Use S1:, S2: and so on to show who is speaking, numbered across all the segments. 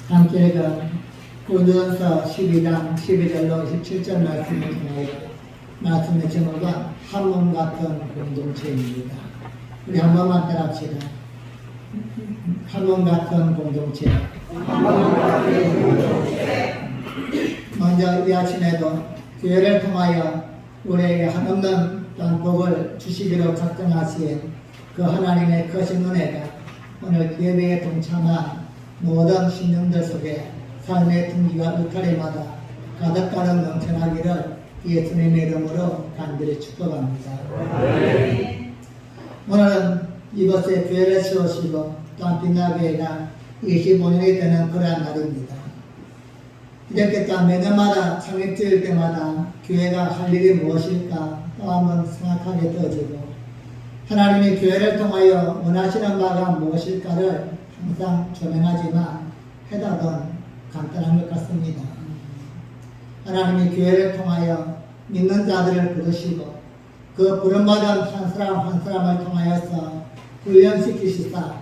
S1: 함께 읽은 고린도전서 12장 12절로 27절 말씀을 통하여 말씀의 제목은 한 몸 같은 공동체입니다. 우리 한 번만 따라합시다. 한 몸 같은 공동체. 먼저 이 아침에도 교회를 통하여 우리에게 한없는 복을 주시기로 작정하신 그 하나님의 크신 은혜가 오늘 예배에 동참한 모든 신령들 속에 삶의 둥기와 울타리마다 가득가득 넘쳐나기를 예수님의 이름으로 간절히 축복합니다. 오늘은 이곳에 교회를 세우시고 또한 빛나교회가 25년이 되는 그러한 날입니다. 이렇게 또 매년마다 창립주일 때마다 교회가 할 일이 무엇일까 또 한번 생각하게 되어지고 하나님이 교회를 통하여 원하시는 바가 무엇일까를 항상 조명하지만 해답은 간단한 것 같습니다. 하나님이 교회를 통하여 믿는 자들을 부르시고 그 부름받은 한 사람 한 사람을 통하여서 훈련시키시사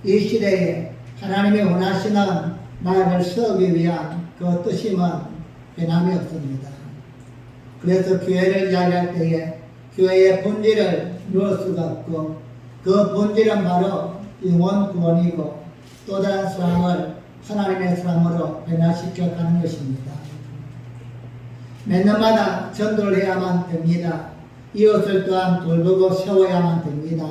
S1: 이 시대에 하나님이 원하시는 나를 세우기 위한 그 뜻임은 변함이 없습니다. 그래서 교회를 이야기할 때에 교회의 본질을 누릴 수가 없고 그 본질은 바로 영혼 구원이고 또 다른 사람을 하나님의 사람으로 변화시켜 가는 것입니다. 매년마다 전도를 해야만 됩니다. 이웃을 또한 돌보고 세워야만 됩니다.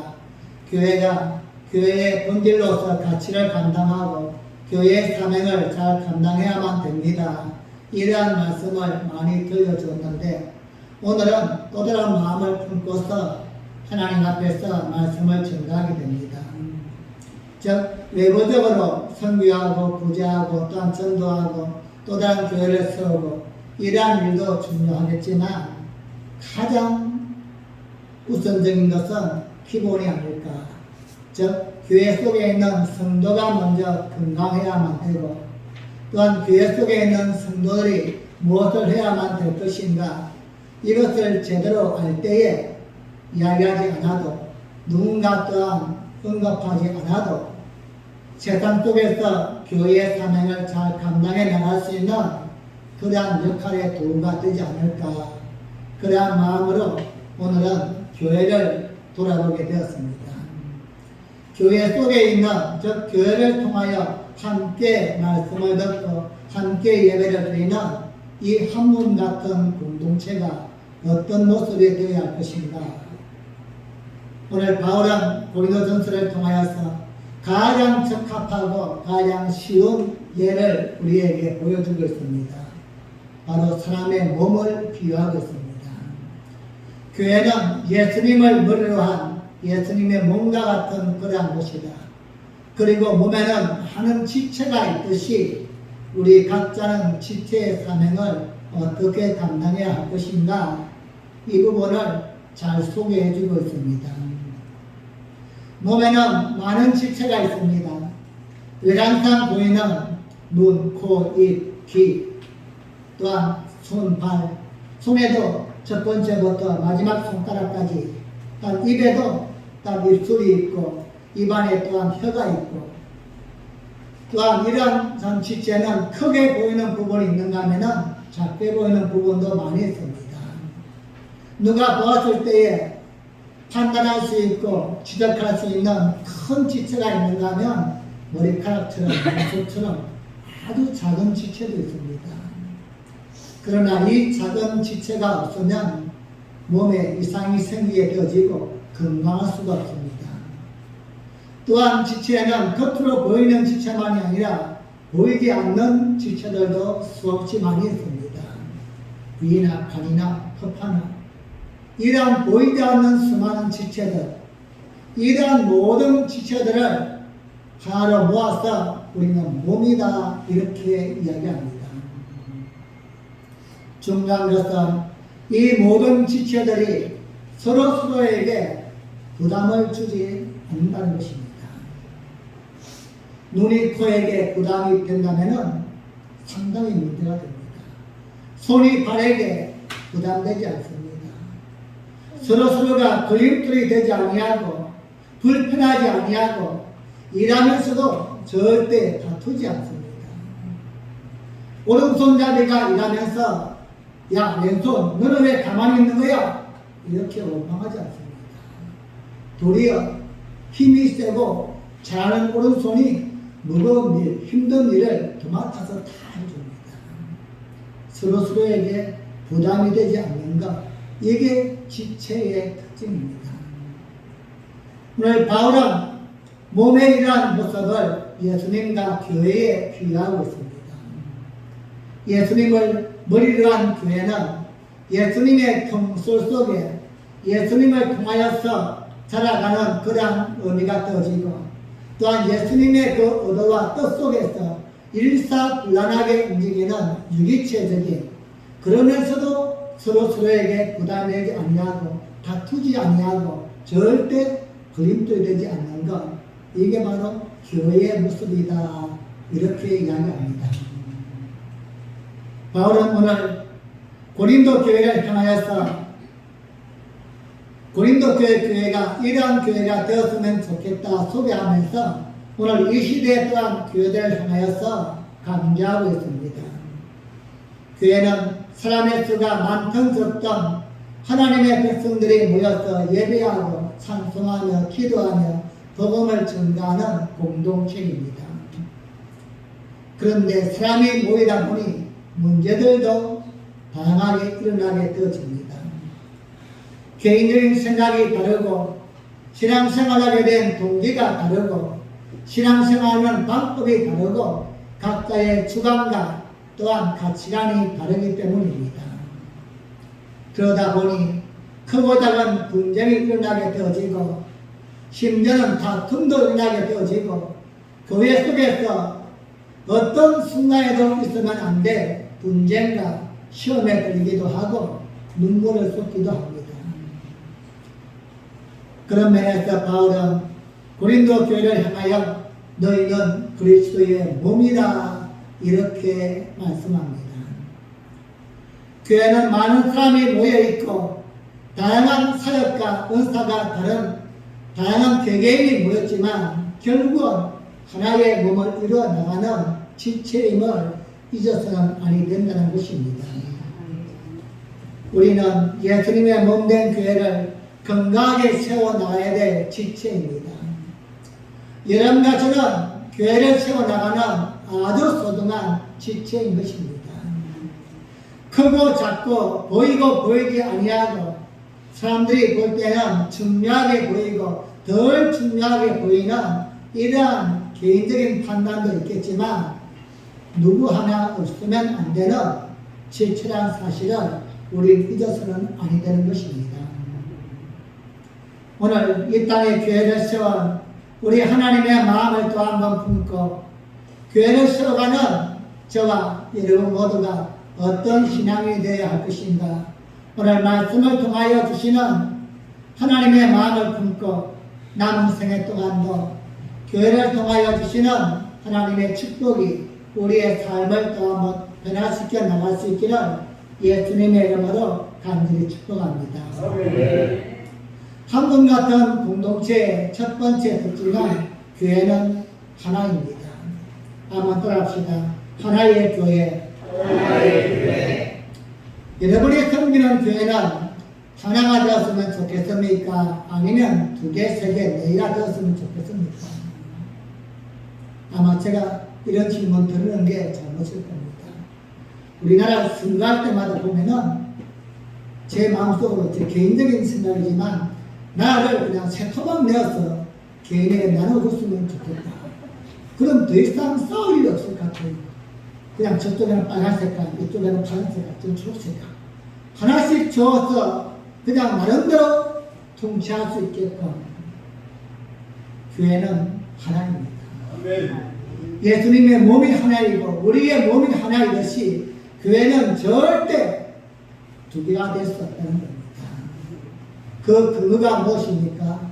S1: 교회가 교회의 본질로서 가치를 감당하고 교회의 사명을 잘 감당해야만 됩니다. 이러한 말씀을 많이 들려주었는데 오늘은 또 다른 마음을 품고서 하나님 앞에서 말씀을 전가하게 됩니다. 즉 외부적으로 선교하고 구제하고 또한 전도하고 또 다른 교회를 세우고 이러한 일도 중요하겠지만 가장 우선적인 것은 기본이 아닐까. 즉 교회 속에 있는 성도가 먼저 건강해야만 되고 또한 교회 속에 있는 성도들이 무엇을 해야만 될 것인가 이것을 제대로 알 때에 이야기하지 않아도 누군가 또한 언급하지 않아도 세상 속에서 교회의 사명을 잘 감당해 나갈 수 있는 그러한 역할의 도구가 되지 않을까. 그러한 마음으로 오늘은 교회를 돌아보게 되었습니다. 교회 속에 있는 즉 교회를 통하여 함께 말씀을 듣고 함께 예배를 드리는 이 한 몸 같은 공동체가 어떤 모습이 되어야 할 것인가. 오늘 바울은 고린도전서를 통하여서 가장 적합하고 가장 쉬운 예를 우리에게 보여주고 있습니다. 바로 사람의 몸을 비유하고 있습니다. 교회는 예수님을 머리로 한 예수님의 몸과 같은 그러한 곳이다. 그리고 몸에는 많은 지체가 있듯이 우리 각자는 지체의 사명을 어떻게 감당해야 할 것인가 이 부분을 잘 소개해 주고 있습니다. 몸에는 많은 지체가 있습니다. 외관상 보이는 눈, 코, 입, 귀 또한 손, 발 손에도 첫 번째부터 마지막 손가락까지 또한 입에도 또한 입술이 있고 입안에 또한 혀가 있고 또한 이러한 지체는 크게 보이는 부분이 있는가 하면 작게 보이는 부분도 많이 있습니다. 누가 보았을 때에 판단할 수 있고 지적할 수 있는 큰 지체가 있는가 하면 머리카락처럼 눈썹처럼 아주 작은 지체도 있습니다. 그러나 이 작은 지체가 없으면 몸에 이상이 생기게 되어지고 건강할 수가 없습니다. 또한 지체에는 겉으로 보이는 지체만이 아니라 보이지 않는 지체들도 수없이 많이 있습니다. 위나 간이나 허파나 이러한 보이지 않는 수많은 지체들 이러한 모든 지체들을 하나로 모아서 우리는 몸이다 이렇게 이야기합니다. 중요한 것은 이 모든 지체들이 서로에게 부담을 주지 않는다는 것입니다. 눈이 코에게 부담이 된다면 상당히 문제가 됩니다. 손이 발에게 부담되지 않습니다. 서로가 걸림돌이 되지 아니하고 불편하지 아니하고 일하면서도 절대 다투지 않습니다. 오른손잡이가 일하면서 야 왼손 너는 왜 가만히 있는 거야? 이렇게 원망하지 않습니다. 도리어 힘이 세고 잘하는 오른손이 무거운 일, 힘든 일을 도맡아서 다 해줍니다. 서로서로에게 부담이 되지 않는 것, 이게 지체의 특징입니다. 오늘 바울은 몸에 이러한 모습을 예수님과 교회에 비유하고 있습니다. 예수님을 머리로 한 교회는 예수님의 통솔 속에 예수님을 통하여서 자라가는 그러한 의미가 떠지고 또한 예수님의 그 의도와 뜻 속에서 일사불란하게 움직이는 유기체적인 그러면서도 서로서로에게 부담되지 아니하고 다투지 아니하고 절대 걸림돌이 되지 않는 것, 이게 바로 교회의 모습이다, 이렇게 이야기합니다. 바울은 오늘 고린도 교회를 향하여서 고린도 교회가 이러한 교회가 되었으면 좋겠다 소개하면서 오늘 이 시대에 또한 교회들을 향하여서 강조하고 있습니다. 교회는 사람의 수가 많든 적든 하나님의 백성들이 모여서 예배하고 찬송하며 기도하며 복음을 전가하는 공동체입니다. 그런데 사람이 모이다 보니 문제들도 다양하게 일어나게 되어집니다. 개인적인 생각이 다르고 신앙생활하게 된 동기가 다르고 신앙생활하는 방법이 다르고 각자의 주관과 또한 가치관이 다르기 때문입니다. 그러다 보니 크고 작은 분쟁이 일어나게 되어지고 심지어는 다툼도 일어나게 되어지고 교회 속에서 어떤 순간에도 있으면 안 될 분쟁과 시험에 걸리기도 하고 눈물을 쏟기도 합니다. 그런 면에서 바울은 고린도 교회를 향하여 너희는 그리스도의 몸이라 이렇게 말씀합니다. 교회는 많은 사람이 모여있고 다양한 사역과 은사가 다른 다양한 개개인이 모였지만 결국은 하나의 몸을 이루어 나가는 지체임을 잊어서는 아니 된다는 것입니다. 우리는 예수님의 몸된 교회를 건강하게 세워나가야 될 지체입니다. 여러분과 저는 교회를 세워나가는 아주 소중한 지체인 것입니다. 크고 작고 보이고 보이지 아니하고 사람들이 볼 때는 중요하게 보이고 덜 중요하게 보이는 이러한 개인적인 판단도 있겠지만 누구 하나 없으면 안 되는 지체란 사실을 우리 잊어서는 아니 되는 것입니다. 오늘 이 땅에 교회를 세워 우리 하나님의 마음을 또 한번 품고 교회를 세워가는 저와 여러분 모두가 어떤 신앙이 되어야 할 것인가, 오늘 말씀을 통하여 주시는 하나님의 마음을 품고 남은 생애 동안도 교회를 통하여 주시는 하나님의 축복이 우리의 삶을 또 한번 변화시켜 나갈 수 있기를 예수님의 이름으로 간절히 축복합니다. 한국 같은 공동체의 첫 번째 특징은 교회는 하나입니다. 한번 따라합시다. 하나의 교회. 여러분이 섬기는 교회는 하나가 되었으면 좋겠습니까? 아니면 두 개, 세 개, 네 개가 되었으면 좋겠습니까? 아마 제가 이런 질문 드리는 게 잘못일 겁니다. 우리나라 선거할 때마다 보면은 제 마음속으로 제 개인적인 생각이지만 나를 그냥 세 토막 내어서 개인에게 나눠줬으면 좋겠다. 그럼 더 이상 싸울 일이 없을 것 같아요. 그냥 저쪽에는 빨간 색깔, 이쪽에는 파란 색깔, 저 초록 색깔 하나씩 줘서 그냥 나름대로 통치할 수 있게끔 교회는 하나입니다. 예수님의 몸이 하나이고 우리의 몸이 하나이듯이 교회는 절대 두 개가 될 수 없다는 겁니다. 그 근거가 무엇입니까?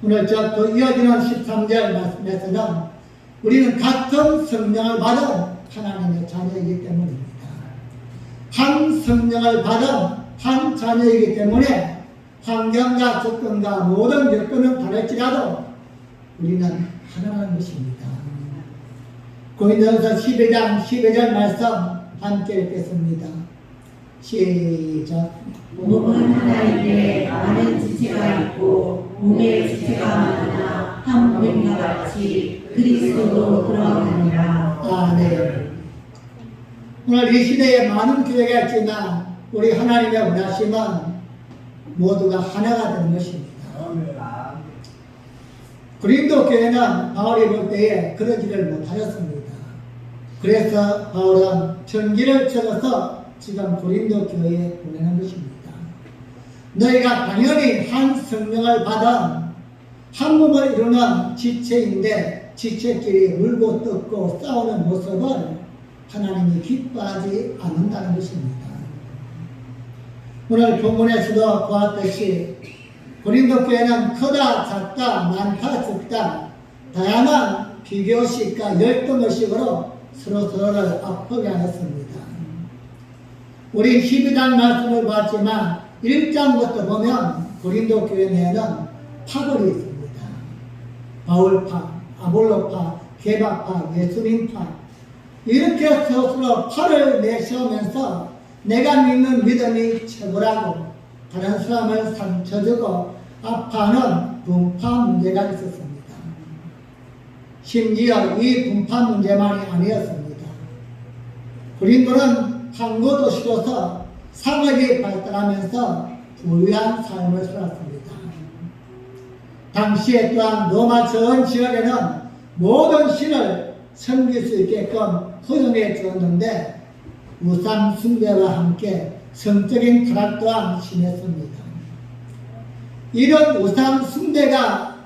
S1: 오늘 또 이어지는 13절 말씀에서는 우리는 같은 성령을 받은 하나님의 자녀이기 때문입니다. 한 성령을 받은 한 자녀이기 때문에 환경과 조건과 모든 여건은 다를지라도 우리는 하나라는 것입니다. 고린도전서 12장 12절 말씀, 함께 읽겠습니다. 시작.
S2: 몸은 하나인데 많은 지체가 있고 몸의 지체가 많으나 한 몸과 같이 그리스도도 그러하니라.
S1: 아멘. 오늘 이 시대에 많은 교회가 있지만 우리 하나님의 원하심은 모두가 하나가 되는 것입니다. 고린도 교회는 바울이 볼 때에 그러지를 못하였습니다. 그래서 바울은 전기를 쳐서 지금 고린도 교회에 보내는 것입니다. 너희가 당연히 한 성령을 받은 한 몸을 이루는 지체인데 지체끼리 물고 뜯고 싸우는 모습을 하나님이 기뻐하지 않는다는 것입니다. 오늘 본문에서도 보았듯이 고린도 교회는 크다 작다 많다 적다 다양한 비교식과 열등의식으로 서로서로를 아프게 하였습니다. 우리 12장 말씀을 봤지만 1장부터 보면 고린도 교회 내에는 파벌이 있습니다. 바울파, 아볼로파, 게바파, 예수님파 이렇게 스스로 팔을 내세우면서 내가 믿는 믿음이 최고라고 다른 사람을 상처주고 아파하는 분파 문제가 있었습니다. 심지어 이 분파 문제만이 아니었습니다. 고린도는 항구 도시로서 상업이 발달하면서 부유한 삶을 살았습니다. 당시에 또한 로마 전 지역에는 모든 신을 섬길 수 있게끔 허용해 주었는데 우상 숭배와 함께 성적인 타락 또한 심했습니다. 이런 우상 숭배가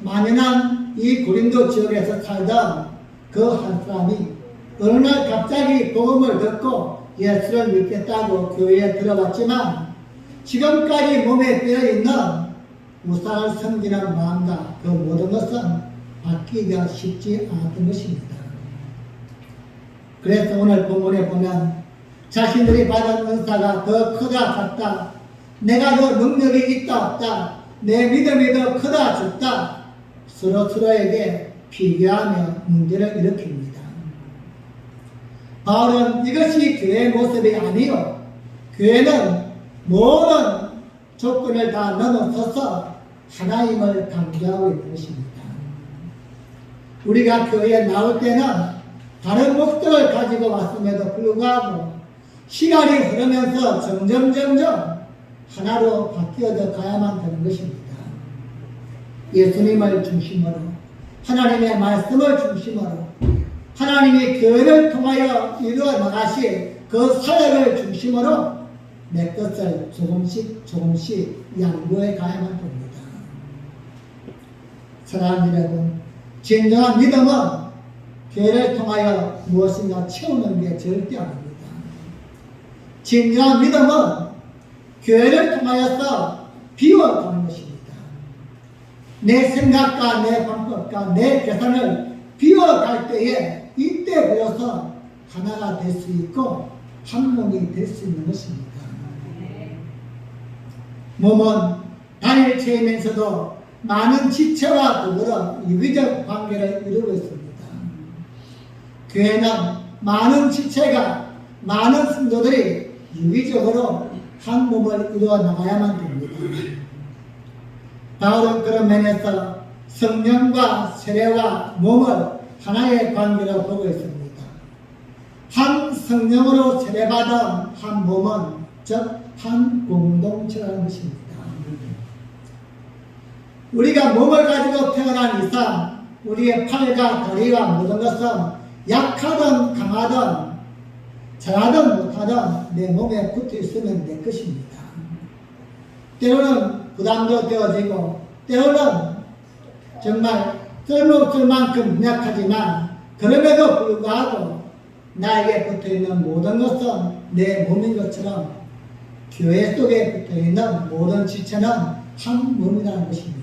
S1: 만연한 이 고린도 지역에서 살던 그 한 사람이 어느 날 갑자기 복음을 듣고 예수를 믿겠다고 교회에 들어왔지만 지금까지 몸에 빼어있는 우상을 섬기는 마음과 그 모든 것은 바뀌기가 쉽지 않았던 것입니다. 그래서 오늘 본문에 보면 자신들이 받은 은사가 더 크다 작다 내가 더 능력이 있다 없다 내 믿음이 더 크다 적다 서로서로에게 비교하며 문제를 일으킵니다. 바울은 이것이 교회의 모습이 아니요 교회는 모든 조건을 다 넘어서서 하나님을 강조하고 있는 것입니다. 우리가 교회에 나올 때는 다른 목적을 가지고 왔음에도 불구하고 시간이 흐르면서 점점 하나로 바뀌어져 가야만 되는 것입니다. 예수님을 중심으로 하나님의 말씀을 중심으로 하나님이 교회를 통하여 이루어 나가실 그 사역을 중심으로 내 것을 조금씩 양보해 가야만 됩니다. 사랑하는 여러분, 진정한 믿음은 교회를 통하여 무엇인가 채우는 게 절대 아닙니다. 진정한 믿음은 교회를 통하여서 비워가는 것입니다. 내 생각과 내 방법과 내 계산을 비워갈 때에 이때 모여서 하나가 될 수 있고 한 몸이 될 수 있는 것입니다. 몸은 단일체이면서도 많은 지체와 더불어 유기적 관계를 이루고 있습니다. 교회는 많은 지체가 많은 성도들이 유기적으로 한 몸을 이루어 나가야만 됩니다. 바울은 그런 면에서 성령과 세례와 몸을 하나의 관계로 보고 있습니다. 한 성령으로 세례받은 한 몸은 즉 한 공동체라는 것입니다. 우리가 몸을 가지고 태어난 이상 우리의 팔과 다리와 모든 것은 약하든 강하든 잘하든 못하든 내 몸에 붙어 있으면 내 것입니다. 때로는 부담도 되어지고 때로는 정말 쓸모없을 만큼 약하지만 그럼에도 불구하고 나에게 붙어있는 모든 것은 내 몸인 것처럼 교회 속에 붙어있는 모든 지체는 한 몸이라는 것입니다.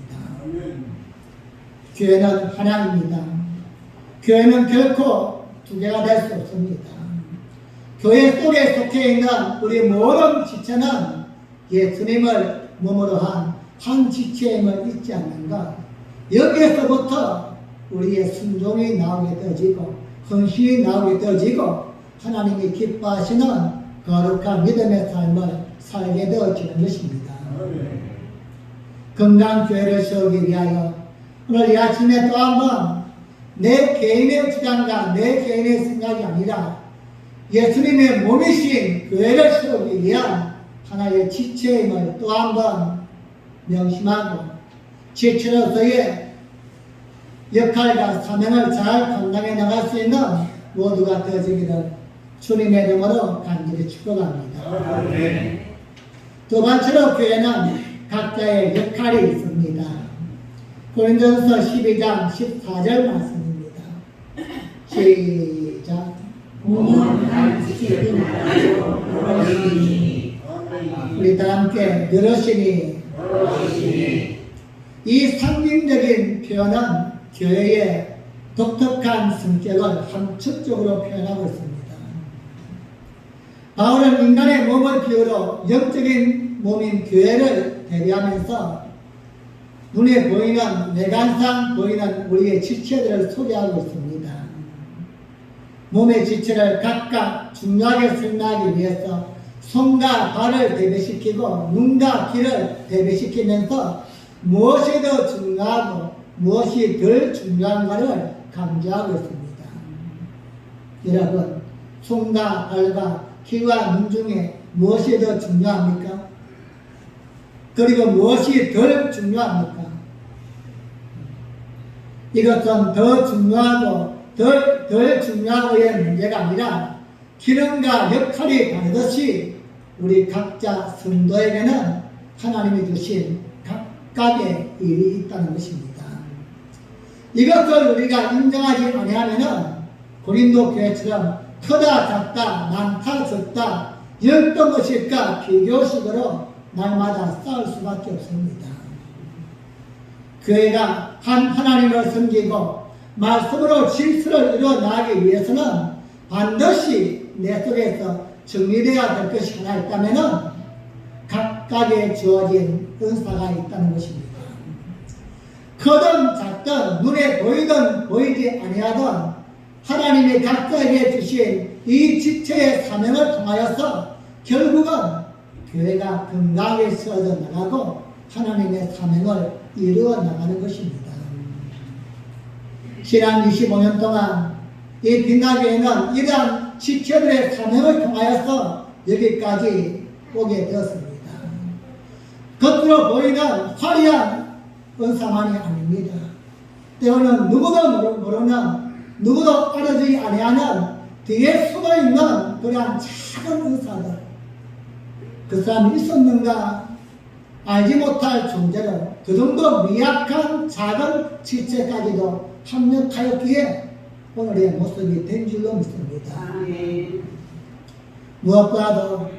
S1: 교회는 하나입니다. 교회는 결코 두 개가 될 수 없습니다. 교회 속에 속해 있는 우리 모든 지체는 예수님을 몸으로 한 지체임을 잊지 않는 것, 여기에서부터 우리의 순종이 나오게 되어지고 헌신이 나오게 되어지고 하나님이 기뻐하시는 거룩한 믿음의 삶을 살게 되어지는 것입니다. 건강교회를 세우기 위하여 오늘 이 아침에 또 한번 내 개인의 주장과 내 개인의 생각이 아니라 예수님의 몸이신 교회를 세우기 위한 하나의 지체임을 또 한번 명심하고 지체로서의 역할과 사명을 잘 감당해 나갈 수 있는 모두가 되어지기를 주님의 이름으로 간절히 축복합니다. 두 번째로 교회는 각자의 역할이 있습니다. 고린도전서 12장 14절 말씀입니다. 시작.
S2: 몸은 한 지체도 나라로 여럿이니.
S1: 우리 다 함께 여럿이니. 이 상징적인 표현은 교회의 독특한 성격을 함축적으로 표현하고 있습니다. 바울은 인간의 몸을 비유로 영적인 몸인 교회를 대비하면서 눈에 보이는 외관상 보이는 우리의 지체들을 소개하고 있습니다. 몸의 지체를 각각 중요하게 설명하기 위해서 손과 발을 대비시키고 눈과 귀를 대비시키면서 무엇이 더 중요하고 무엇이 덜 중요한가를 강조하고 있습니다. 여러분, 손과 발과 귀와 눈 중에 무엇이 더 중요합니까? 그리고 무엇이 덜 중요합니까? 이것은 더 중요하고 덜 중요하고의 문제가 아니라 기능과 역할이 다르듯이 우리 각자 성도에게는 하나님이 주신 각각의 일이 있다는 것입니다. 이것을 우리가 인정하지 아니하면은 고린도 교회처럼 크다 작다 많다 적다 어떤 것일까 비교식으로 날마다 싸울 수밖에 없습니다. 교회가 한 하나님을 섬기고 말씀으로 질서를 이루어나가기 위해서는 반드시 내 속에서 정리되어야 될 것이 하나 있다면 각각의 주어진 은사가 있다는 것입니다. 크든 작든 눈에 보이든 보이지 아니하든 하나님이 각자에게 주신 이 지체의 사명을 통하여서 결국은 교회가 건강하게 세워져 나가고 하나님의 사명을 이루어 나가는 것입니다. 지난 25년 동안 이 빛나교회는 이러한 지체들의 사명을 통하여서 여기까지 오게 되었습니다. 겉으로 보이는 화려한 은사만이 아닙니다. 때로는 누구도 모르는 누구도 알아주지 아니하는 뒤에 숨어있는 그러한 작은 은사들, 그 사람이 있었는가 알지 못할 존재로 그 정도 미약한 작은 지체까지도 합력하였기에 오늘의 모습이 된 줄로 믿습니다. 무엇보다도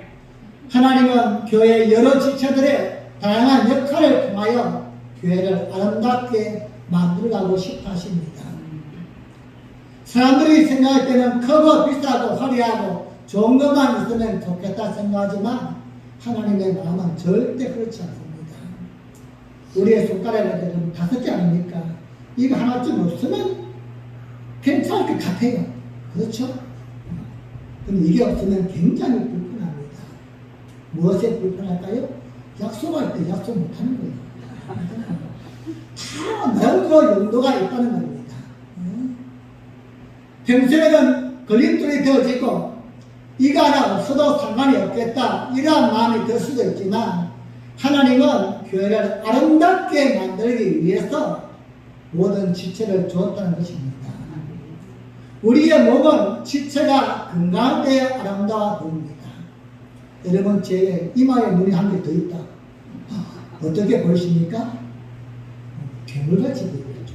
S1: 하나님은 교회의 여러 지체들의 다양한 역할을 통하여 교회를 아름답게 만들어가고 싶어 하십니다. 사람들이 생각할 때는 크고 비싸고 화려하고 좋은 것만 있으면 좋겠다 생각하지만 하나님의 마음은 절대 그렇지 않습니다. 우리의 손가락에 5개 아닙니까? 이거 하나쯤 없으면 괜찮을 것 같아요. 그렇죠? 그럼 이게 없으면 굉장히 불편합니다. 무엇에 불편할까요? 약속할 때 약속 못하는 거예요. 다 여러 용도가 있다는 겁니다. 평소에는 걸림돌이 되어지고 이거 하나 없어도 상관이 없겠다 이러한 마음이 들 수도 있지만 하나님은 교회를 아름답게 만들기 위해서 모든 지체를 주었다는 것입니다. 우리의 몸은 지체가 건강할 때 아름다워 보입니다. 여러분 제 이마에 눈이 한 개 더 있다. 어떻게 보이십니까? 괴물같이 보이죠.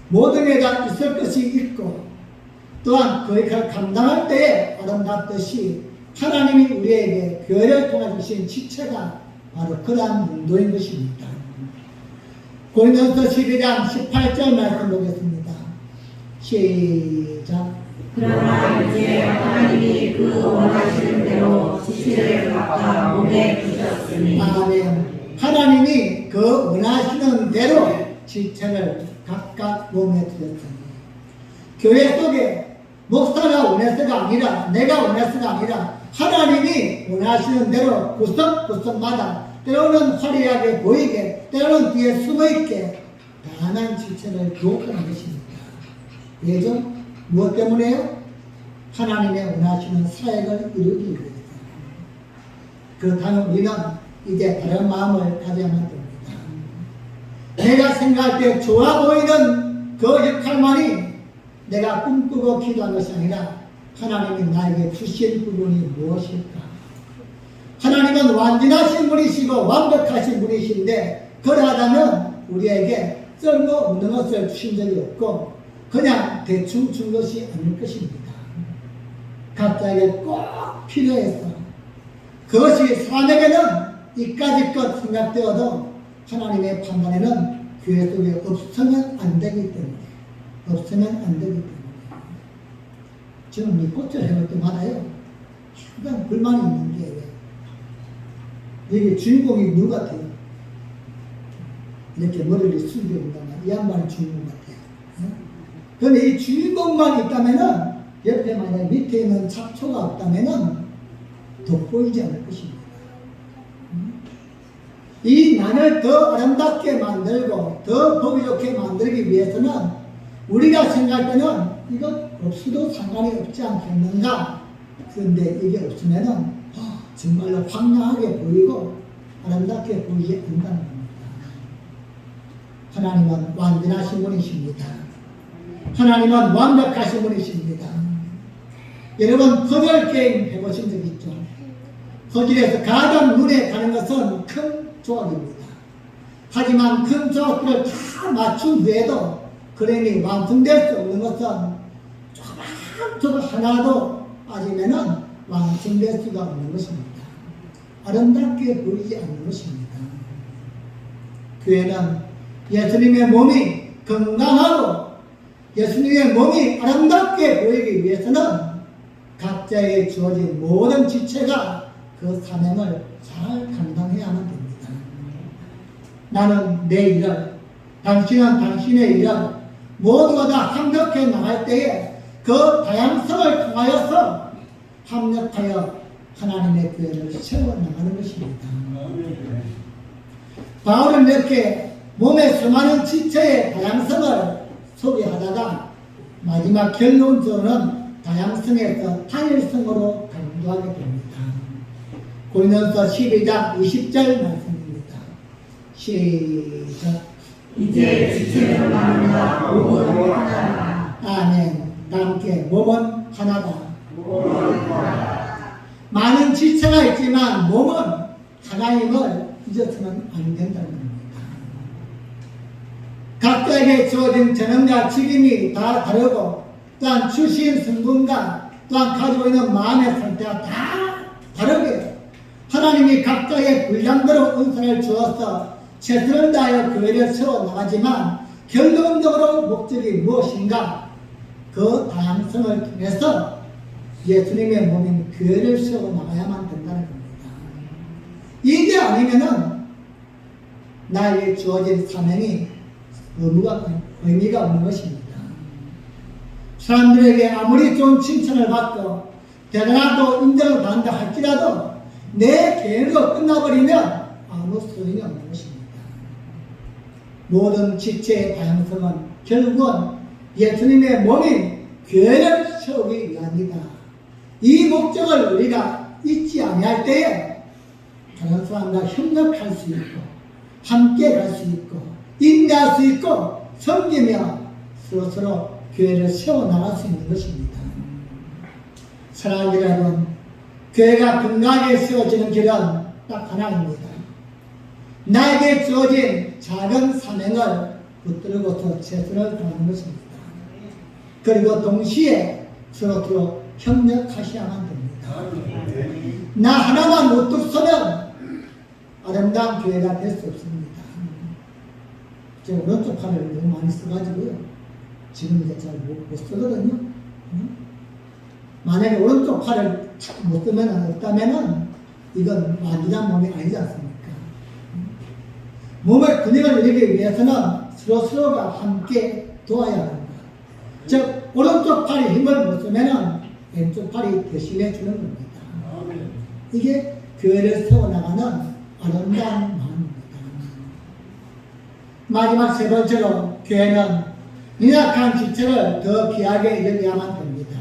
S1: 모든 애가 있을 것이 있고 또한 그 역할을 감당할 때에 아름답듯이 하나님이 우리에게 교회를 통해 주신 지체가 바로 그러한 용도인 것입니다. 고린도전서 12장 18절 말씀 보겠습니다. 시작.
S2: 그러나 이제 하나님이 그 원하시는 대로 지체를 각각 몸에 주셨으니.
S1: 아멘. 하나님이 그 원하시는 대로 지체를 각각 몸에 주셨습니다. 교회 속에 목사가 원해서가 아니라 내가 원해서가 아니라 하나님이 원하시는 대로 구석구석마다 때로는 화려하게 보이게 때로는 뒤에 숨어있게 다양한 지체를 교육하는 것입니다. 왜죠? 무엇 때문에요? 하나님의 원하시는 사역을 이루기 위해서. 그렇다면 우리는 이제 다른 마음을 가져야만 됩니다. 내가 생각할 때 좋아 보이는 그 역할만이 내가 꿈꾸고 기도한 것이 아니라 하나님이 나에게 주신 부분이 무엇일까? 하나님은 완전하신 분이시고 완벽하신 분이신데 그러하다면 우리에게 쓸모없는 것을 주신 적이 없고 그냥 대충 준 것이 아닐 것입니다. 각자에게 꼭 필요해서 그것이 사람에게는 이까지 것 생각되어도 하나님의 판단에는 교회 속에 없으면 안 되기 때문에 저는 이 꽃을 해볼 때마다요 항상 불만이 있는 게 여기 주인공이 누구 같아요? 이렇게 머리를 숙여온다면 이 양반이 주인공 같아요. 그런데 이 주인공만 있다면은 옆에 만약 밑에 있는 잡초가 없다면은 돋보이지 않을 것입니다. 이 난을 더 아름답게 만들고 더 보기 좋게 만들기 위해서는 우리가 생각할 때는 이거 없어도 상관이 없지 않겠는가? 그런데 이게 없으면은 정말로 황량하게 보이고 아름답게 보이지 않는다는 겁니다. 하나님은 완전하신 분이십니다. 하나님은 완벽하신 분이십니다. 여러분 퍼즐 게임 해보신 적 있죠? 퍼즐에서 가장 눈에 가는 것은 큰 조각입니다. 하지만 큰 조각들을 다 맞춘 후에도 그림이 완성될 수 없는 것은 조그만 조각 하나도 빠지면은 완성될 수가 없는 것입니다. 아름답게 보이지 않는 것입니다. 교회는 예수님의 몸이 건강하고 예수님의 몸이 아름답게 보이기 위해서는 각자에게 주어진 모든 지체가 그 사명을 잘 감당해야만 됩니다. 나는 내 일을, 당신은 당신의 일을 모두가 다 합력해 나갈 때에 그 다양성을 통하여서 합력하여 하나님의 교회를 세워나가는 것입니다. 바울은 이렇게 몸의 수많은 지체의 다양성을 소개하다가 마지막 결론적으로는 다양성에서 단일성으로 강조하게 됩니다. 고린도서 12장 20절 말씀입니다. 시작.
S2: 이제 지체는 많으나 몸은 하나다.
S1: 아멘. 함께 몸은 하나다. 많은 지체가 있지만 몸은 하나임을 잊어서는 안 된다는 겁니다. 각자에게 주어진 재능과 직임이 다 다르고 또한 출신 성분과 또한 가지고 있는 마음의 상태가 다 다르게 하나님이 각자의 분량대로 은사를 주어서 최선을 다하여 교회를 세워나가지만 결론적으로 목적이 무엇인가? 그 다양성을 통해서 예수님의 몸인 교회를 세워나가야만 된다는 겁니다. 이게 아니면은 나에게 주어진 사명이 의미가 없는 것입니다. 사람들에게 아무리 좋은 칭찬을 받고 대단하고 인정을 받는다 할지라도 내 계획으로 끝나버리면 아무 소용이 없는 것입니다. 모든 지체의 다양성은 결국은 예수님의 몸인 교회를 세우기 위함이다. 이 목적을 우리가 잊지 아니할 때에 다른 사람과 협력할 수 있고 함께 갈 수 있고 인내할 수 있고 섬기며 서로 교회를 세워나갈 수 있는 것입니다. 사랑하는 여러분, 교회가 건강하게 세워지는 길은 딱 하나입니다. 나에게 주어진 작은 사명을 붙들고서 최선을 다하는 것입니다. 그리고 동시에 서로 협력하셔야만 됩니다. 나 하나만 우뚝 서면 아름다운 교회가 될 수 없습니다. 제가 오른쪽 팔을 너무 많이 써가지고요. 지금 이제 잘 못 쓰거든요. 만약에 오른쪽 팔을 못 쓰면 없다면은 이건 완전한 몸이 아니지 않습니까? 몸의 근육을 이루기 위해서는 서로가 함께 도와야 합니다. 즉 오른쪽 팔이 힘을 못 쓰면은 왼쪽 팔이 대신해 주는 겁니다. 이게 교회를 세워나가는 아름다운 마음입니다. 마지막 세 번째로 교회는 연약한 지체를 더 귀하게 여겨야만 됩니다.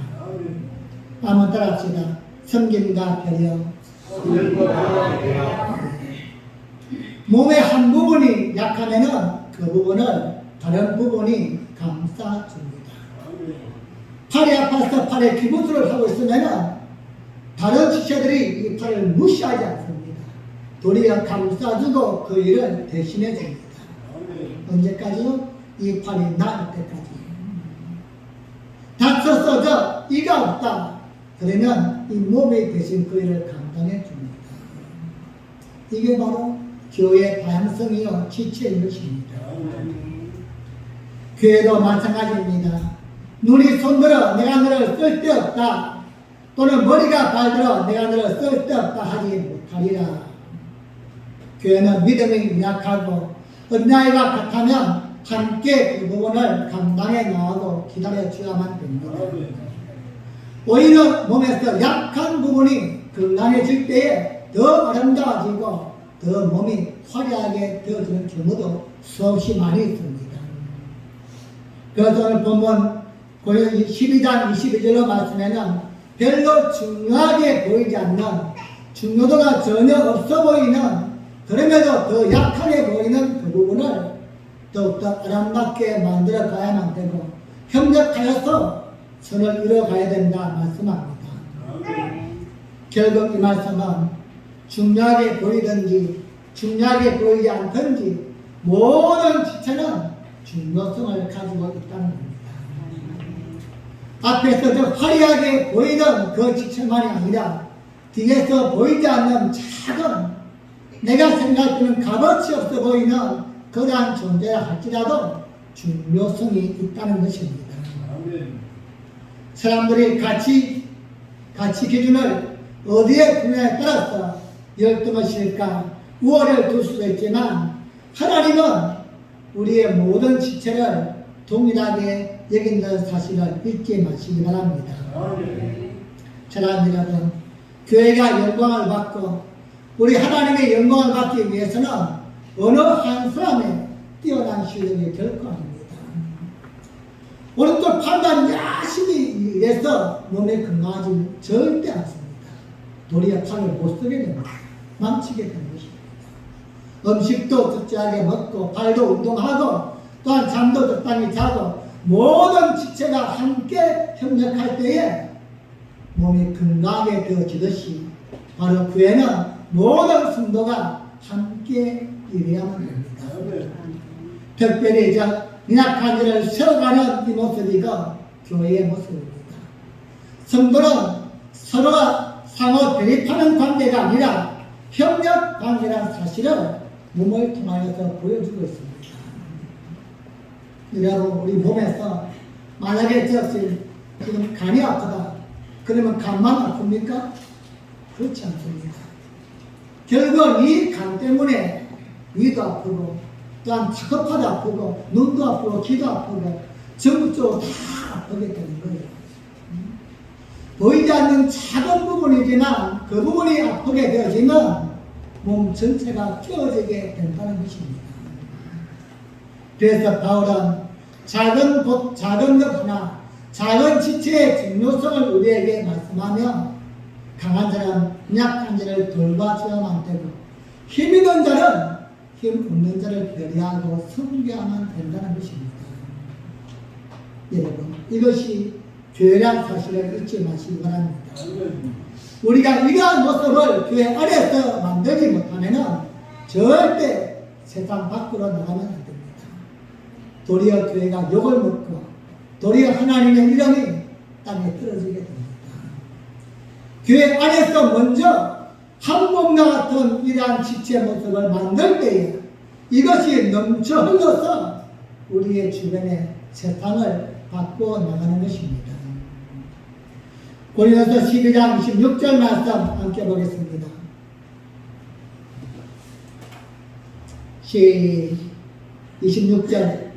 S1: 한번 따라합시다. 섬김과 배려. 몸의 한 부분이 약하면은 그 부분을 다른 부분이 감싸줍니다. 팔이 아파서 팔에 기부스를 하고 있으면은 다른 지체들이 이 팔을 무시하지 않습니다. 도리어 감싸주고 그 일을 대신해 줍니다. 언제까지요? 이 팔이 나을 때까지. 다쳤어도 이가 없다. 그러면 이 몸이 대신 그 일을 감당해 줍니다. 이게 바로 교회의 다양성이요 지체인 것입니다. 교회도 마찬가지입니다. 눈이 손들어 내가 너를 쓸데없다. 또는 머리가 발들어 내가 너를 쓸데없다 하지 못하리라. 교회는 믿음이 약하고 언나이와 같으면 함께 그 부분을 감당해 나가고 기다려 주야만 됩니다. 오히려 몸에서 약한 부분이 건강해질 때에 더 아름다워지고 더 몸이 화려하게 되어지는 경우도 수없이 많이 있습니다. 그래서 오늘 본문 12장 22절로 말씀에는 별로 중요하게 보이지 않는 중요도가 전혀 없어 보이는 그럼에도 더 약하게 보이는 그 부분을 더욱더 아름답게 만들어 가야만 되고 협력하여서 선을 이뤄가야 된다 말씀합니다. 결국 이 말씀은 중요하게 보이든지 중요하게 보이지 않든지 모든 지체는 중요성을 가지고 있다는 겁니다. 앞에서 좀 화려하게 보이는 그 지체만이 아니라 뒤에서 보이지 않는 작은 내가 생각하는 값어치 없어 보이는 그러한 존재라 할지라도 중요성이 있다는 것입니다. 사람들이 가치 기준을 어디에 두냐에 따라서 열등을 실까 우월을 둘 수도 있지만 하나님은 우리의 모든 지체를 동일하게 여긴다는 사실을 잊지 마시기 바랍니다. 사랑하는 여러분, 교회가 영광을 받고 우리 하나님의 영광을 받기 위해서는 어느 한 사람의 뛰어난 실력이 결코 아닙니다. 오른쪽 팔만 열심히 일해서 몸에 건강하지 절대 않습니다. 도리어 팔을 못 쓰게 됩니다. 망치게 되는 것입니다. 음식도 적절하게 먹고 발도 운동하고 또한 잠도 적당히 자고 모든 지체가 함께 협력할 때에 몸이 건강하게 되어지듯이 바로 교회는 모든 성도가 함께 일해야만 됩니다. 특별히 연약한 이를 세워가는 이 모습이가 교회의 모습입니다. 성도는 서로가 상호 대립하는 관계가 아니라 협력 관계라는 사실을 몸을 통하여서 보여주고 있습니다. 여러분, 우리 몸에서 만약에 지금 간이 아프다. 그러면 간만 아픕니까? 그렇지 않습니다. 결국 이 간 때문에 위도 아프고 또한 다급하도 아프고 눈도 아프고 귀도 아프고 전국적으로 다 아프게 되는 거예요. 보이지 않는 작은 부분이지만 그 부분이 아프게 되어지면 몸 전체가 깨어지게 된다는 것입니다. 그래서 바울은 작은 것 하나, 작은 지체의 중요성을 우리에게 말씀하며 강한 자는 약한 자를 돌봐줘야만 되고 힘 있는 자는 힘 없는 자를 배려하고 섬겨야만 된다는 것입니다. 여러분, 이것이 교회란 사실을 잊지 마시기 바랍니다. 우리가 이러한 모습을 교회 안에서 만들지 못하면 절대 세상 밖으로 나가면 안 됩니다. 도리어 교회가 욕을 먹고 도리어 하나님의 이름이 땅에 떨어지게 됩니다. 교회 안에서 먼저 한몸과 같은 이러한 지체 모습을 만들 때에 이것이 넘쳐 흘러서 우리의 주변에 세상을 바꾸어 나가는 것입니다. 고린도서 12장 26절 말씀 함께 보겠습니다. 26절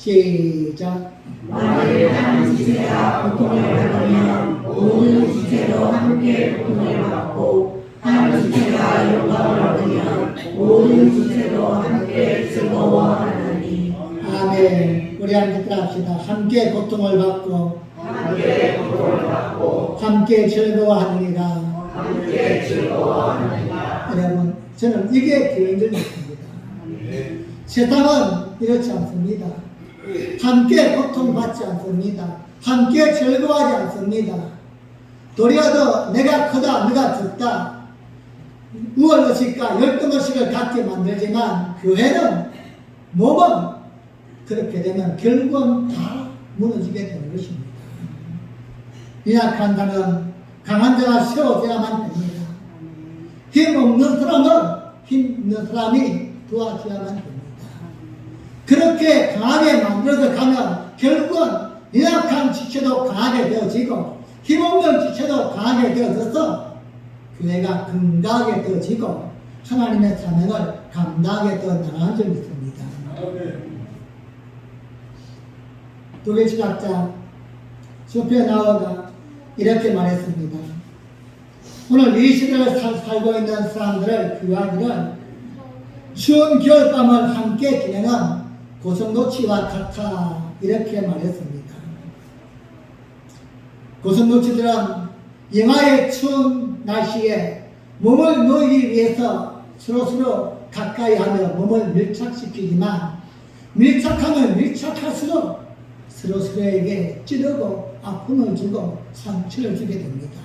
S1: 시작.
S2: 만일 한 지체가 고통을 받으면 모든 지체도 함께 고통을 받고 한 지체가 영광을 얻으면 모든 지체도 함께 즐거워하느니.
S1: 아멘. 우리 함께 따라합시다. 함께 고통을 받고
S2: 함께 고통을 받고
S1: 함께 즐거워하느니라.
S2: 함께 즐거워하느니라.
S1: 여러분, 저는 이게 교인들 믿습니다. 세상은 이렇지 않습니다. 함께 고통받지 않습니다. 함께 즐거워하지 않습니다. 도리어도 내가 크다, 내가 적다, 우월의식과 열등의식을 갖게 만들지만 교회는 몸은 그렇게 되면 결국은 다 무너지게 되는 것입니다. 연약한 자는 강한 자가 세워져야만 됩니다. 힘 없는 사람은 힘 있는 사람이 도와줘야만 됩니다. 그렇게 강하게 만들어서 가면 결국은 연약한 지체도 강하게 되어지고 힘없는 지체도 강하게 되어져서 교회가 건강하게 되어지고 하나님의 사명을 감당하게 되어 나가는 점이 있습니다. 독일 신학자 쇼펜하우어가 이렇게 말했습니다. 오늘 이 시대를 살고 있는 사람들을 교환이를 추운 겨울밤을 함께 지내는 고성노치와 같아 이렇게 말했습니다. 고성노치들은 영하의 추운 날씨에 몸을 놓기 위해서 서로서로 가까이 하며 몸을 밀착시키지만 밀착하면 밀착할수록 서로서로에게 찌르고 아픔을 주고 상처를 주게 됩니다.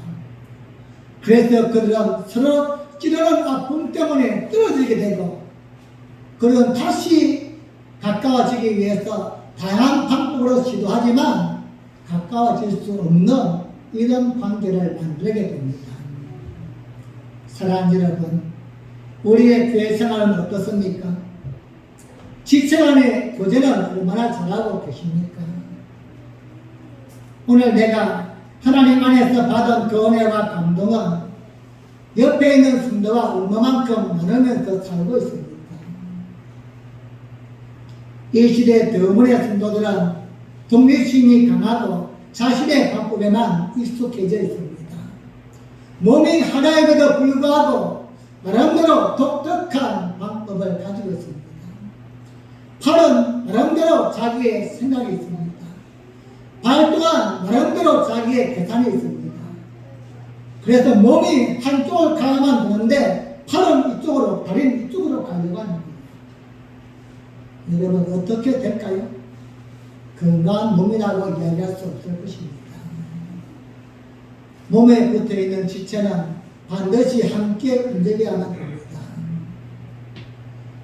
S1: 그래서 그들은 서로 찌르는 아픔 때문에 떨어지게 되고 그들은 다시 가까워지기 위해서 다양한 방법으로 시도하지만 가까워질 수 없는 이런 관계를 만들게 됩니다. 사랑하는 여러분, 우리의 교회 생활은 어떻습니까? 지체 간의 교제는 얼마나 잘하고 계십니까? 오늘 내가 하나님 안에서 받은 그 은혜와 감동은 옆에 있는 성도와 얼마만큼 나누면서 살고 있습니까? 이 시대 드문의 성도들은 독립심이 강하고 자신의 방법에만 익숙해져 있습니다. 몸이 하나임에도 불구하고 나름대로 독특한 방법을 가지고 있습니다. 팔은 나름대로 자기의 생각이 있습니다. 발 또한 나름대로 자기의 계산이 있습니다. 그래서 몸이 한쪽을 가야만 되는데 팔은 이쪽으로, 다리는 이쪽으로 가려고 합니다. 여러분 어떻게 될까요? 건강한 몸이라고 이야기할 수 없을 것입니다. 몸에 붙어있는 지체는 반드시 함께 움직여야만 됩니다.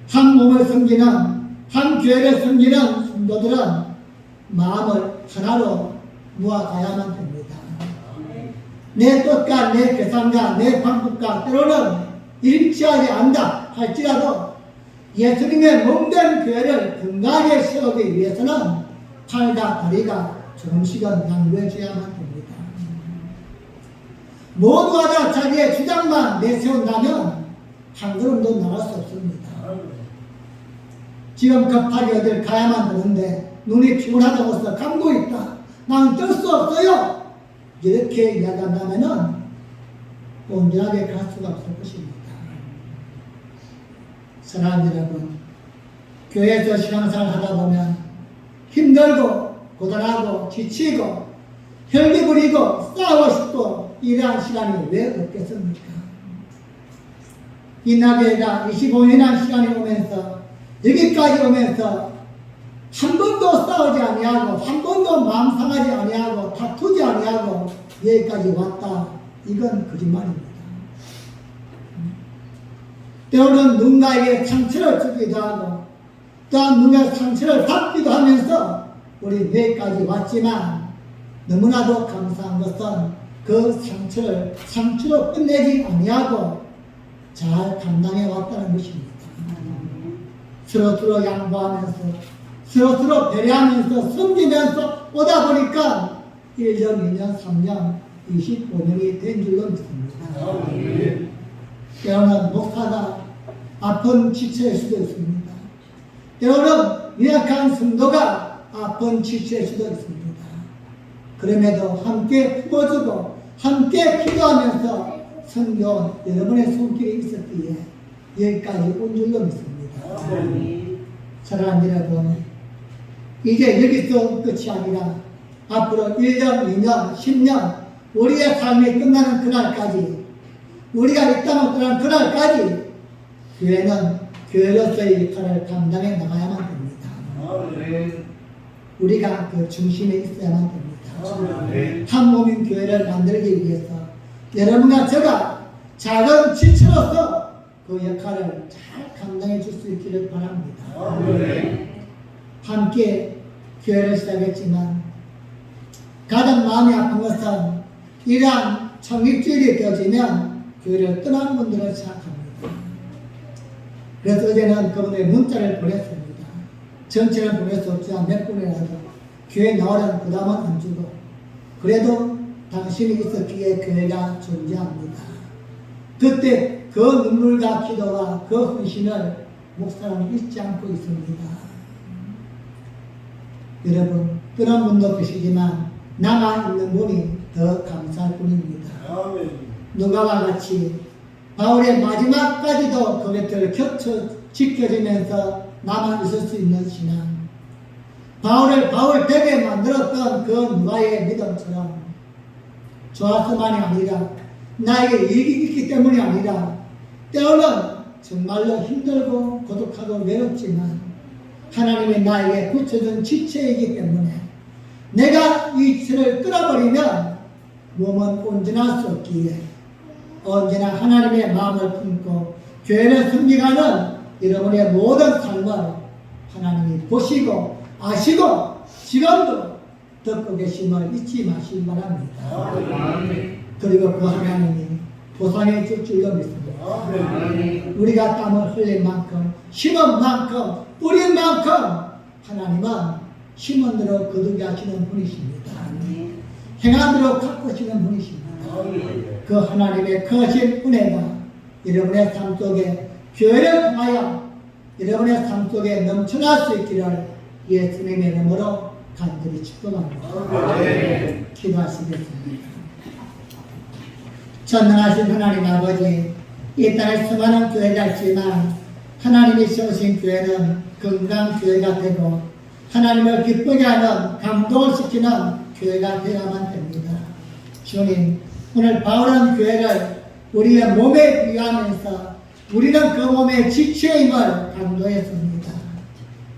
S1: 한 몸을 섬기는, 한 교회를 섬기는 성도들은 마음을 하나로 모아가야만 됩니다. 내 뜻과 내 계산과 내 방법과 때로는 일치하지 않다 할지라도 예수님의 몸된 교회를 건강하게 세우기 위해서는 팔과 다리가 조금씩은 양보해줘야만 됩니다. 모두가 다 자기의 주장만 내세운다면 한 걸음도 나갈 수 없습니다. 지금 급하게 어딜 가야만 되는데 눈이 피곤하다고서 감고 있다. 나는 뜰 수 없어요. 이렇게 이야기한다면 온전하게 갈 수가 없을 것입니다. 사랑하는 여러분, 교회에서 신앙생활 하다 보면 힘들고 고단하고 지치고 혈기 부리고 싸우고 싶고 이러한 시간이 왜 없겠습니까? 이 나교회가 25년이라는 시간이 오면서 여기까지 오면서 한 번도 싸우지 아니하고 한 번도 마음 상하지 아니하고 다투지 아니하고 여기까지 왔다. 이건 거짓말입니다. 때로는 누군가에게 상처를 주기도 하고 또한 누군가 상처를 받기도 하면서 우리 여기까지 왔지만 너무나도 감사한 것은 그 상처를 상처로 끝내지 아니하고 잘 감당해 왔다는 것입니다. 서로서로 양보하면서 서로서로 배려하면서 섬기면서 오다 보니까 1년, 2년, 3년, 25년이 된 줄로 믿습니다. 때로는 목사가 아픈 지체일 수도 있습니다. 때로는 연약한 성도가 아픈 지칠 수도 있습니다. 그럼에도 함께 품어주고 함께 기도하면서 섬겨온 여러분의 손길이 있었기에 여기까지 온 줄로 믿습니다. 사랑하는 여러분, 이제 여기서 끝이 아니라 앞으로 1년, 2년, 10년 우리의 삶이 끝나는 그날까지, 우리가 이 땅을 떠나는 그날까지 교회는 교회로서의 역할을 감당해 나가야만 됩니다. 우리가 그 중심에 있어야만 됩니다. 한 몸인 교회를 만들기 위해서 여러분과 제가 작은 지체로서 그 역할을 잘 감당해 줄 수 있기를 바랍니다. 함께 교회를 시작했지만 가장 마음이 아픈 것은 이러한 청립주일이 되어지면 교회를 떠나는 분들을 생각합니다. 그래서 어제는 그분의 문자를 보냈습니다. 전체는 보낼 수 없지만 몇 분이라도 교회 나오라는 부담은 안 주고 그래도 당신이 있었기에 교회가 존재합니다. 그때 그 눈물과 기도와 그 헌신을 목사는 잊지 않고 있습니다. 여러분, 떠난 분도 계시지만 남아있는 분이 더 감사할 뿐입니다. 누가와 같이 바울의 마지막까지도 그 곁을 겹쳐 지켜지면서 남아있을 수 있는 신앙, 바울을 바울 되게 만들었던 그 누가의 믿음처럼 좋아서만이 아니라 나에게 이익이 있기 때문이 아니라 때로는 정말로 힘들고 고독하고 외롭지만 하나님이 나에게 붙여준 지체이기 때문에 내가 이 지체를 끊어버리면 몸은 온전할 수 없기에 언제나 하나님의 마음을 품고 교회를 섬기가는 여러분의 모든 삶을 하나님이 보시고 아시고 지금도 듣고 계심을 잊지 마시기 바랍니다. 그리고 그 하나님이 보상해 줄 줄로 믿습니다. 우리가 땀을 흘린 만큼 심은 만큼 뿌린 만큼 하나님은 심은 대로 거두게 하시는 분이십니다. 행한 대로 갚으시는 분이십니다. 그 하나님의 거신 은혜가 여러분의 삶 속에 교회를 통하여 여러분의 삶 속에 넘쳐날 수 있기를 예수님의 이름으로 간절히 축복합니다. 기도하시겠습니다. 전능하신 하나님 아버지, 이 땅에 수많은 교회가 있지만 하나님이 세우신 교회는 건강한 교회가 되고 하나님을 기쁘게 하는 감동을 시키는 교회가 되어야만 됩니다. 주님, 오늘 바울은 교회를 우리의 몸에 비유하면서 우리는 그 몸의 지체임을 강조했습니다.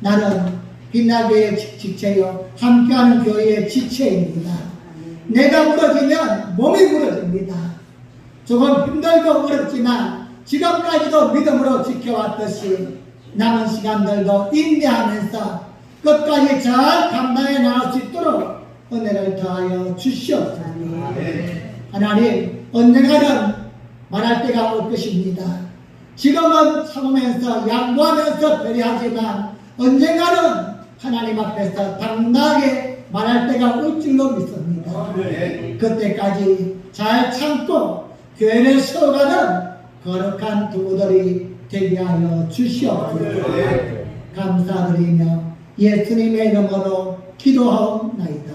S1: 나는 빛나교회의 지체요 함께하는 교회의 지체입니다. 내가 무너지면 몸이 무너집니다. 조금 힘들고 어렵지만 지금까지도 믿음으로 지켜왔듯이 남은 시간들도 인내하면서 끝까지 잘 감당해 나갈 수 있도록 은혜를 더하여 주시옵소서. 하나님, 언젠가는 말할 때가 올 것입니다. 지금은 참으면서 양보하면서 배려하지만 언젠가는 하나님 앞에서 당당하게 말할 때가 올 줄로 믿습니다. 그때까지 잘 참고 교회를 세워가는 거룩한 두부들이 되게 하여 주시옵소서. 감사드리며 예수님의 이름으로 기도하옵나이다.